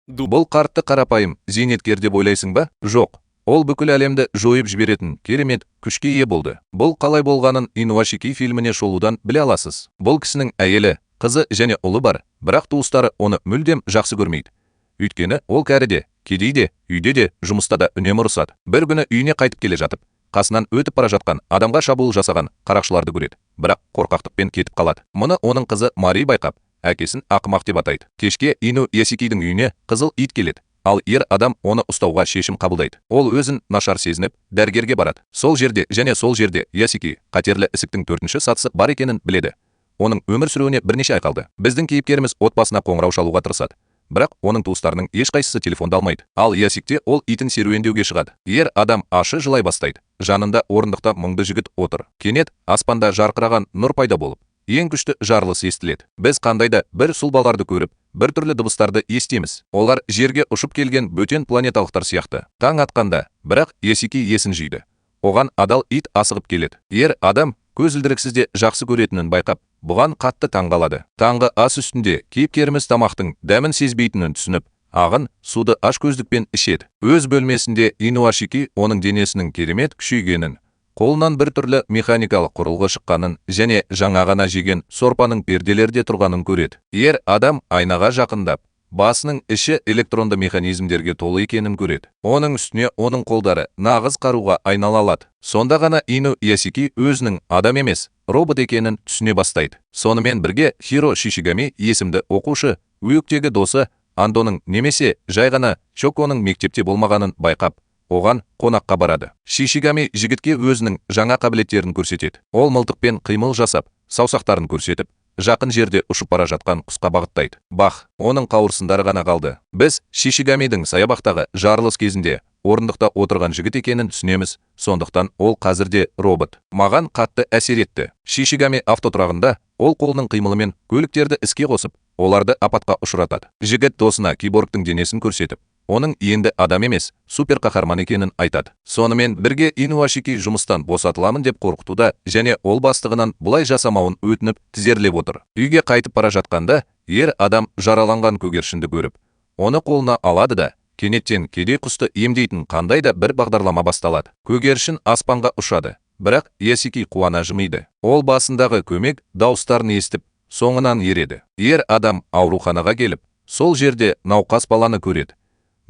Бұл қартты қарапайым зейнеткер деп ойлайсың ба? Жоқ. Ол бүкіл әлемді жойып жіберетін керемет күшке ие болды. Бұл қалай болғанын Инуашики фильміне шолудан біле аласыз. Бұл кісінің әйелі, қызы және ұлы бар, бірақ туыстары оны мүлдем жақсы көрмейді. Өйткені ол кәріде, кедей де, үйде де, жұмыста да үнемі ұрысады. Бір күні үйіне қайтып келе жатып, қасынан өтіп бара жатқан адамға шабуыл жасаған қарақшыларды көреді, бірақ қорқақтықпен кетіп қалады. Мұны оның қызы Мари байқап, әкесін ақымақ деп атайды. Кешке Инуясикидің үйіне қызыл ит келеді. Ал ер адам оны ұстауға шешім қабылдайды. Ол өзін нашар сезініп, дәрігерге барады. Сол жерде Ясики қатерлі ісіктің 4-ші сатысы бар екенін біледі. Оның өмір сүруіне бірнеше ай қалды. Біздің кейіпкеріміз отбасына қоңырау шалуға тырысады. Бірақ оның туыстарының ешқайсысы телефонды алмайды. Ал Ясикте ол итін серуендеуге шығады. Ер адам ашы жылай бастайды. Жанында орындықта мұңды жігіт отыр. Кенет аспанда жарқыраған нұр пайда болып, ең күшті жарылыс естіледі. Біз қандайда бір сұлбаларды көріп, бір түрлі дыбыстарды естиміз. Олар жерге ұшып келген бөтен планеталықтар сияқты. Таң атқанда, бірақ Ясики есін жиды. Оған адал ит асығып келеді. Ер адам көзілдіріксізде жақсы көретінін байқап, бұған қатты таңғалады. Таңғы ас үстінде кейіпкеріміз тамақтың дәмін сезбейтінін түсініп, ағын суды аш көздікпен ішеді. Өз бөлмесінде Инуашики оның денесінің керемет күшейгенін, қолынан бір түрлі механикалық құрылғы шыққанын және жаңа ғана жеген сорпаның перделерде тұрғанын көреді. Ер адам айнаға жақындап, басының іші электронды механизмдерге толы екенін көреді. Оның үстіне оның қолдары нағыз қаруға айнала алады. Сонда ғана Инуясики өзінің адам емес, робот екенін түсіне бастайды. Сонымен бірге Хиро Шишигами есімді оқушы, өйіктегі досы Андоның немесе жай ғана Чоконың мектепте болмағанын байқап, оған қонаққа барады. Шишигами жігітке өзінің жаңа қабілеттерін көрсетеді. Ол мылтықпен қимыл жасап, саусақтарын көрсетіп, жақын жерде ұшып бара жатқан құсқа бағыттайды. Бах, оның қауырсындары ғана қалды. Біз Шишигамидің саябақтағы жарылыс кезінде орындықта отырған жігіт екенін түсінеміз, сондықтан ол қазірде робот. Маған қатты әсер етті. Шишигами автотұрағында ол қолының қимылымен көліктерді іске қосып, оларды апатқа ұшыратады. Жігіт досына киборгтың денесін көрсетіп, оның енді адам емес, супер қаһарман екенін айтады. Сонымен бірге Инуашики жұмыстан босатыламын деп қорқытуда және ол бастығынан бұлай жасамауын өтініп тізерлеп отыр. Үйге қайтып бара жатқанда, ер адам жараланған көгершінді көріп, оны қолына алады да, кенеттен кедей құсты емдейтін қандай да бір бағдарлама басталады. Көгершін аспанға ұшады, бірақ Ясики қуана жымиды. Ол басындағы көмек дауыстарын естіп, соңынан ереді. Ер адам ауруханаға келіп, сол жерде науқас баланы көреді.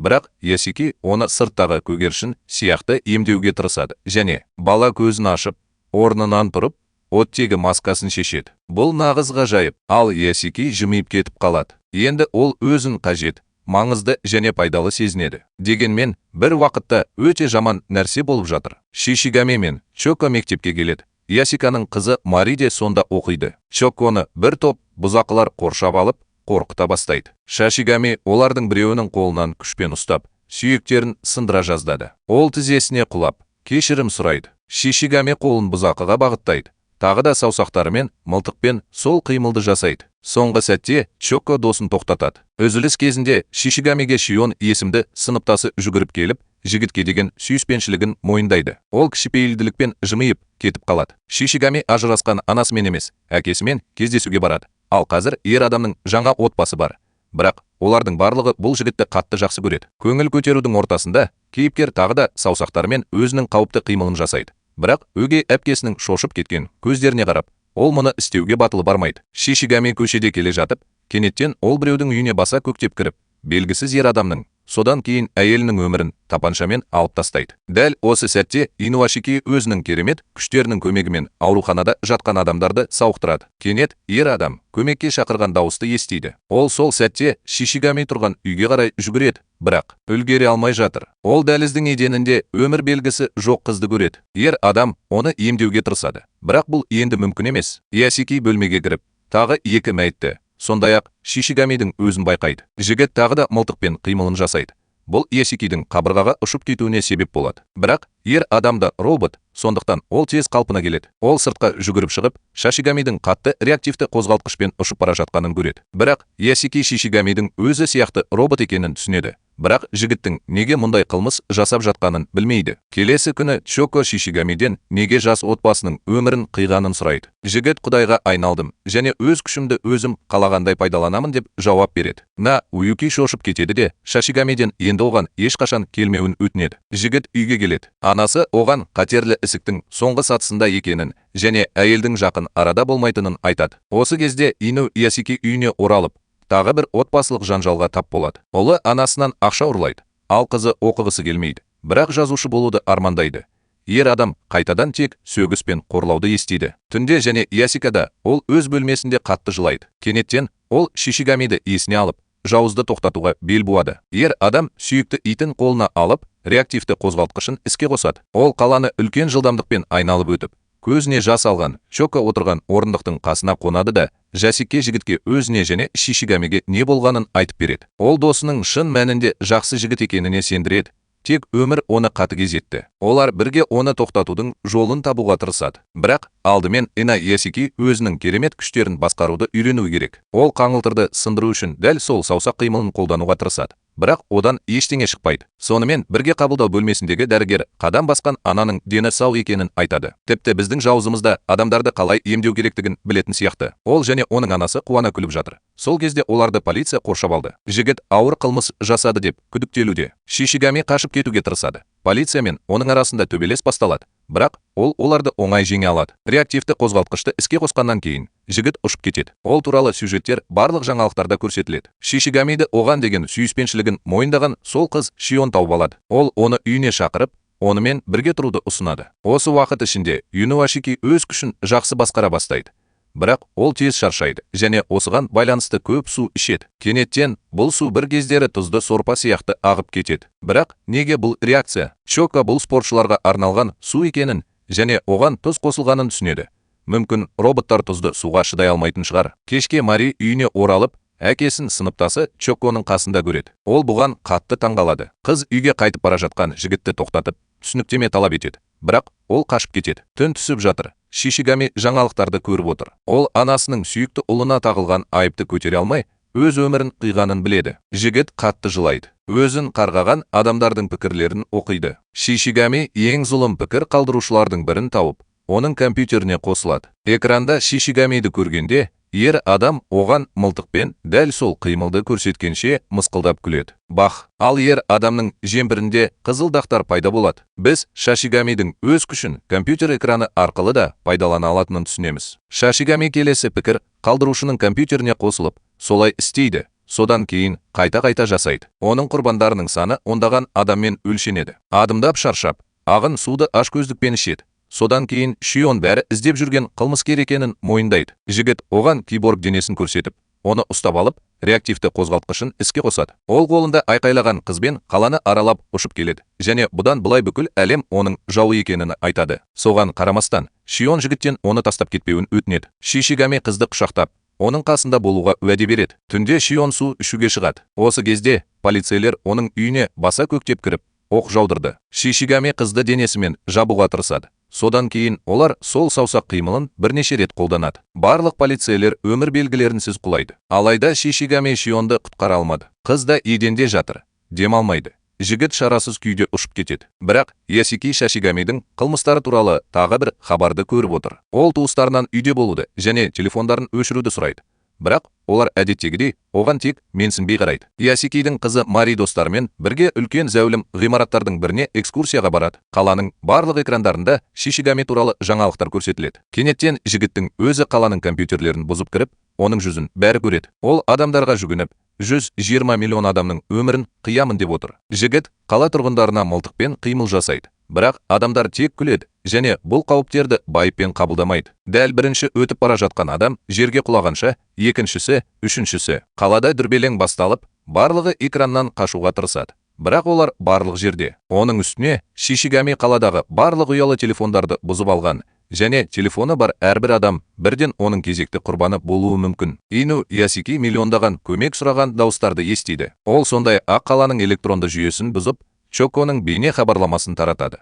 Бірақ Ясики оны сырттағы көгершін сияқты емдеуге тырысады және бала көзін ашып, орнынан тұрып, оттегі маскасын шешеді. Бұл нағыз ғажайып, ал Ясики жымиып кетіп қалады. Енді ол өзін қажет, маңызды және пайдалы сезінеді. Дегенмен, бір уақытта өте жаман нәрсе болып жатыр. Шишигами мен Чоко мектепке келеді. Ясиканың қызы Мари де сонда оқиды. Чоконы бір топ бұзақылар қоршап алып, қорқыта бастайды. Шишигами олардың біреуінің қолынан күшпен ұстап, сүйектерін сындыра жаздады. Ол тізесіне құлап, кешірім сұрайды. Шишигами қолын бұзақыға бағыттайды. Тағы да саусақтарымен, мылтықпен сол қимылды жасайды. Соңғы сәтте Чоко досын тоқтатады. Үзіліс кезінде Шишигамиге Шион есімді сыныптасы жүгіріп келіп, жігітке деген сүйіспеншілігін мойындайды. Ол кішіпейілділікпен жымиып кетіп қалады. Шишигами ажырасқан анасымен емес, әкесімен кездесуге барады. Ал қазір ер адамның жаңа отбасы бар. Бірақ олардың барлығы бұл жігітті қатты жақсы көреді. Көңіл көтерудің ортасында кейіпкер тағы да саусақтарымен өзінің қауіпті қимылын жасайды. Бірақ өгей әпкесінің шошып кеткен көздеріне қарап, ол мұны істеуге батылы бармайды. Шишигами көшеде келе жатып, кенеттен ол біреудің үйіне баса көктеп кіріп, белгісіз ер адамның, содан кейін әйелінің өмірін тапаншамен алып тастайды. Дәл осы сәтте Инуашики өзінің керемет күштерінің көмегімен ауруханада жатқан адамдарды сауықтырады. Кенет ер адам көмекке шақырған дауысты естиді. Ол сол сәтте Шишигами тұрған үйге қарай жүгіреді, бірақ үлгере алмай жатыр. Ол дәліздің еденінде өмір белгісі жоқ қызды көреді. Ер адам оны емдеуге тырысады, бірақ бұл енді мүмкін емес. Ясики бөлмеге кіріп, тағы екі мәйітті, сондай-ақ Шишигамидің өзін байқайды. Жігіт тағы да мылтықпен қимылын жасайды. Бұл Ясикидің қабырғаға ұшып кетуіне себеп болады. Бірақ ер адамда робот, сондықтан ол тез қалпына келеді. Ол сыртқа жүгіріп шығып, Шишигамидің қатты реактивті қозғалтқышпен ұшып бара жатқанын көреді. Бірақ Ясики Шишигамидің өзі сияқты робот екенін түсінеді. Бірақ жігіттің неге мұндай қылмыс жасап жатқанын білмейді. Келесі күні Чоко Шишигамиден неге жас отбасының өмірін қиғанын сұрайды. Жігіт құдайға айналдым және өз күшімді өзім қалағандай пайдаланамын деп жауап береді. Уюки шошып кетеді де Шишигамиден енді оған ешқашан келмеуін өтінеді. Жігіт үйге келеді. Анасы оған қатерлі ісіктің соңғы сатысында екенін және әйелдің жақын арада болмайтынын айтады. Осы кезде Ину Ясики үйіне оралып, тағы бір отбасылық жанжалға тап болады. Ұлы анасынан ақша ұрлайды, ал қызы оқығысы келмейді, бірақ жазушы болуды армандайды. Ер адам қайтадан тек сөгіс пен қорлауды естиді. Түнде және Ясикада ол өз бөлмесінде қатты жылайды. Кенеттен ол Шишигамиді есіне алып, жауызды тоқтатуға бел буады. Ер адам сүйікті итін қолына алып, реактивті қозғалтқышын іске қосады. Ол қаланы үлкен жылдамдықпен айналып өтіп, көзіне жас алған Чоко отырған орындықтың қасына қонады да Жасике жігітке өзіне және Шишигамиге не болғанын айтып береді. Ол досының шын мәнінде жақсы жігіт екеніне сендіреді. Тек өмір оны қатыгез етті. Олар бірге оны тоқтатудың жолын табуға тырысады. Бірақ алдымен Ина Ясики өзінің керемет күштерін басқаруды үйрену керек. Ол қаңылтырды сындыру үшін дәл сол саусақ қимылын қолдануға тырысады. Бірақ одан ештеңе шықпайды. Сонымен бірге қабылдау бөлмесіндегі дәрігер қадам басқан ананың дені сау екенін айтады. Тіпті біздің жауызымызда адамдарды қалай емдеу керектігін білетін сияқты. Ол және оның анасы қуана күліп жатыр. Сол кезде оларды полиция қоршап алды. Жігіт ауыр қылмыс жасады деп күдіктелуде. Шишигами қашып кетуге тырысады. Полиция мен оның арасында төбелес басталады. Бірақ ол оларды оңай жеңе алады. Реактивті қозғалтқышты іске қосқаннан кейін жігіт ұшып кетеді. Ол туралы сюжеттер барлық жаңалықтарда көрсетіледі. Шишигамиді оған деген сүйіспеншілігін мойындаған сол қыз Шион тауып алады. Ол оны үйіне шақырып, онымен бірге тұруды ұсынады. Осы уақыт ішінде Инуашики өз күшін жақсы басқара бастайды. Бірақ ол тез шаршайды және осыған байланысты көп су ішеді. Кенеттен бұл су бір кездері тұзды сорпа сияқты ағып кетеді. Бірақ неге бұл реакция? Чоко бұл спортшыларға арналған су екенін және оған тұз қосылғанын түсінеді. Мүмкін роботтар тұзды суға шыдай алмайтын шығар. Кешке Мари үйіне оралып, әкесін сыныптасы Чоконың қасында көреді. Ол бұған қатты таңғалады. Қыз үйге қайтып бара жатқан жігітті тоқтатып, түсініктеме талап етеді. Бірақ ол қашып кетеді. Түн түсіп жатыр. Шишигами жаңалықтарды көріп отыр. Ол анасының сүйікті ұлына тағылған айыпты көтере алмай, өз өмірін қиғанын біледі. Жігіт қатты жылайды. Өзін қарғаған адамдардың пікірлерін оқиды. Шишигами ең зұлым пікір қалдырушылардың бірін тауып, оның компьютеріне қосылады. Экранда Шишигамиді көргенде, ер адам оған мылтықпен дәл сол қимылды көрсеткенше мысқылдап күледі. Бах! Ал ер адамның жембірінде қызыл дақтар пайда болады. Біз Шишигамидің өз күшін компьютер экраны арқылы да пайдалана алатынын түсінеміз. Шишигами келесі пікір қалдырушының компьютеріне қосылып, солай істейді. Содан кейін қайта-қайта жасайды. Оның құрбандарының саны ондаған адаммен өлшенеді. Адымдап шаршап, ағын суды ашкөздікпен ішеді. Содан кейін Шион бәрі іздеп жүрген қылмыскер екенін мойындайды. Жігіт оған киборг денесін көрсетіп, оны ұстап алып, реактивті қозғалтқышын іске қосады. Ол қолында айқайлаған қызбен қаланы аралап ұшып келеді. Және бұдан былай бүкіл әлем оның жауы екенін айтады. Соған қарамастан, Шион жігіттен оны тастап кетпеуін өтінеді. Шишигами қызды құшақтап, оның қасында болуға уәде береді. Түнде Шион су ішуге шығады. Осы кезде полицейлер оның үйіне баса көктеп кіріп, оқ жаудырды. Шишигами қызды денесімен жабуға тырысады. Содан кейін олар сол саусақ қимылын бірнеше рет қолданады. Барлық полицейлер өмір белгілерінсіз құлайды. Алайда Шишигами Шионды құтқара алмады. Қыз да еденде жатыр, демалмайды. Жігіт шарасыз күйде ұшып кетеді. Бірақ Ясики Шишигамидің қылмыстары туралы тағы бір хабарды көріп отыр. Ол туыстарынан үйде болуды және телефондарын өшіруді сұрайды. Бірақ олар әдеттегідей оған тек менсінбей қарайды. Ясикидің қызы Мари достарымен бірге үлкен зәулім ғимараттардың біріне экскурсияға барады. Қаланың барлық экрандарында Шишигами туралы жаңалықтар көрсетіледі. Кенеттен жігіттің өзі қаланың компьютерлерін бұзып кіріп, оның жүзін бәрі көреді. Ол адамдарға жүгініп, 120 миллион адамның өмірін қиямын деп отыр. Жігіт қала тұрғындарына мылтықпен қимыл жасайды. Бірақ адамдар тек күледі және бұл қауіптерді байыппен қабылдамайды. Дәл бірінші өтіп бара жатқан адам жерге құлағанша, екіншісі, үшіншісі. Қалада дүрбелең басталып, барлығы экраннан қашуға тырысады. Бірақ олар барлық жерде. Оның үстіне Шишигами қаладағы барлық ұялы телефондарды бұзып алған және телефоны бар әрбір адам бірден оның кезекті құрбаны болуы мүмкін. Ину Ясики миллиондаған көмек сұраған дауыстарды естиді. Ол сондай ақ қаланың электронды жүйесін бұзып, Чоконың бейне хабарламасын таратады.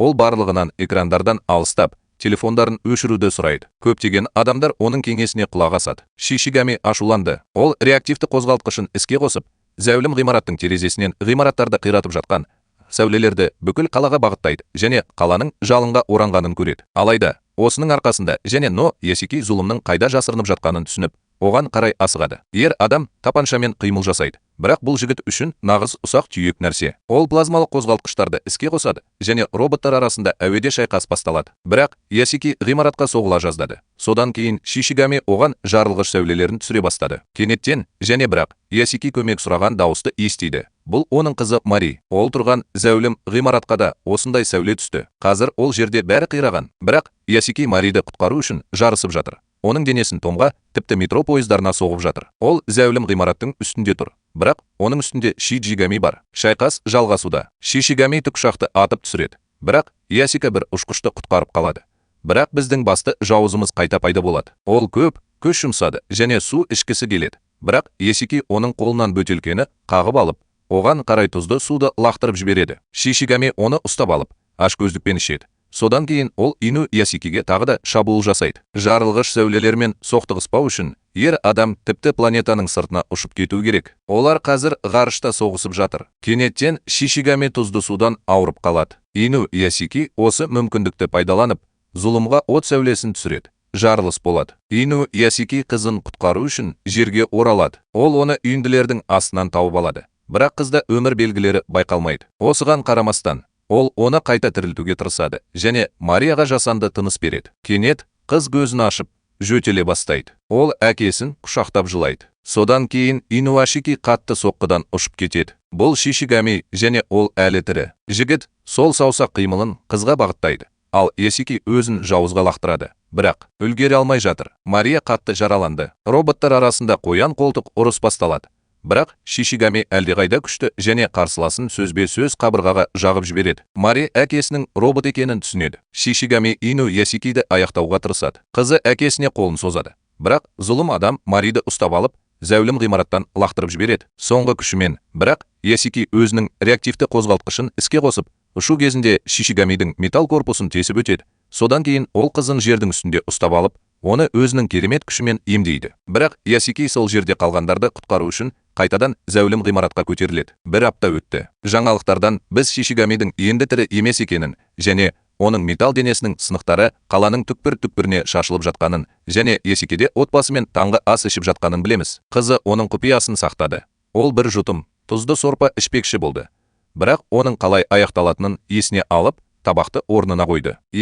Ол барлығынан экрандардан алыстап, телефондарын өшіруді сұрайды. Көптеген адамдар оның кеңесіне құлақ асады. Шишигами ашуланды. Ол реактивті қозғалтқышын іске қосып, зәулім ғимараттың терезесінен ғимараттарды қиратып жатқан сәулелерді бүкіл қалаға бағыттайды және қаланың жалынға оранғанын көреді. Алайда, осының арқасында және Ясики зұлымның қайда жасырынып жатқанын түсініп, оған қарай асығады. Ер адам тапаншамен қимыл жасайды. Бірақ бұл жігіт үшін нағыз ұсақ түйек нәрсе. Ол плазмалық қозғалтқыштарды іске қосады және роботтар арасында әуеде шайқас басталады. Бірақ Ясики ғимаратқа соғыла жаздады. Содан кейін Шишигами оған жарылғыш сәулелерін түсіре бастады. Кенеттен және бірақ Ясики көмек сұраған дауысты естиді. Бұл оның қызы Мари. Ол тұрған зәулім ғимаратқа да осындай сәуле түсті. Қазір ол жерде бәрі қираған. Бірақ Ясики Мариді құтқару үшін жарысып жатыр. Оның денесін томға, тіпті метро пойыздарына соғып жатыр. Ол зәулім ғимараттың үстінде тұр. Бірақ оның үстінде Шишигами бар. Шайқас жалғасуда. Шишигами тікұшақты атып түсіреді. Бірақ Ясика бір ұшқышты құтқарып қалады. Бірақ біздің басты жауызымыз қайта пайда болады. Ол көп күш жұмсады және су ішкісі келеді. Бірақ Ясики оның қолынан бөтелкені қағып алып, оған қарай тұзды суды лақтырып жібереді. Шишигами оны ұстап алып, ашкөздікпен ішеді. Содан кейін ол Ясикиге тағы да шабуыл жасайды. Жарылғыш сәулелермен соқтығыспау үшін ер адам тіпті планетаның сыртына ұшып кету керек. Олар қазір ғарышта соғысып жатыр. Кенеттен Шишигами тұзды судан ауырып қалады. Ясики осы мүмкіндікті пайдаланып, зұлымға от сәулесін түсіреді. Жарылыс болады. Ясики қызын құтқару үшін жерге оралады. Ол оны үйінділердің астынан тауып алады. Бірақ қызда өмір белгілері байқалмайды. Осыған қарамастан, ол оны қайта тірілтуге тырысады және Марияға жасанды тыныс береді. Кенет қыз көзін ашып, жөтеле бастайды. Ол әкесін құшақтап жылайды. Содан кейін Инуашики қатты соққыдан ұшып кетеді. Бұл Шишигами және ол әлі тірі. Жігіт сол саусақ қимылын қызға бағыттайды. Ал Ясики өзін жауызға лақтырады. Бірақ үлгере алмай жатыр. Мария қатты жараланды. Роботтар арасында қоян қолтық ұрыс басталады. Бірақ Шишигами әлдеқайда күшті және қарсыласын сөзбе-сөз қабырғаға жағып жібереді. Мари әкесінің робот екенін түсінеді. Шишигами Ясикиді аяқтауға тырысады. Қызы әкесіне қолын созады. Бірақ зұлым адам Мариді ұстап алып, зәулім ғимараттан лақтырып жібереді. Соңғы күшімен, бірақ Ясики өзінің реактивті қозғалтқышын іске қосып, ұшу кезінде Шишигамидің металл корпусын тесіп өтеді. Содан кейін ол қызын жердің үстінде ұстап алып, оны өзінің керемет күшімен емдейді. Бірақ Ясики сол жерде қалғандарды құтқару үшін қайтадан зәулім ғимаратқа көтеріледі. Бір апта өтті. Жаңалықтардан біз Шишигамидің енді тірі емес екенін және оның металл денесінің сынықтары қаланың түкпір-түкпіріне шашылып жатқанын және Ясикиде отбасымен таңғы ас ішіп жатқанын білеміз. Қызы оның құпиясын сақтады. Ол бір жұтым тұзды сорпа ішпекші болды. Бірақ оның қалай аяқталатынын есіне алып, табақты орнына қойды.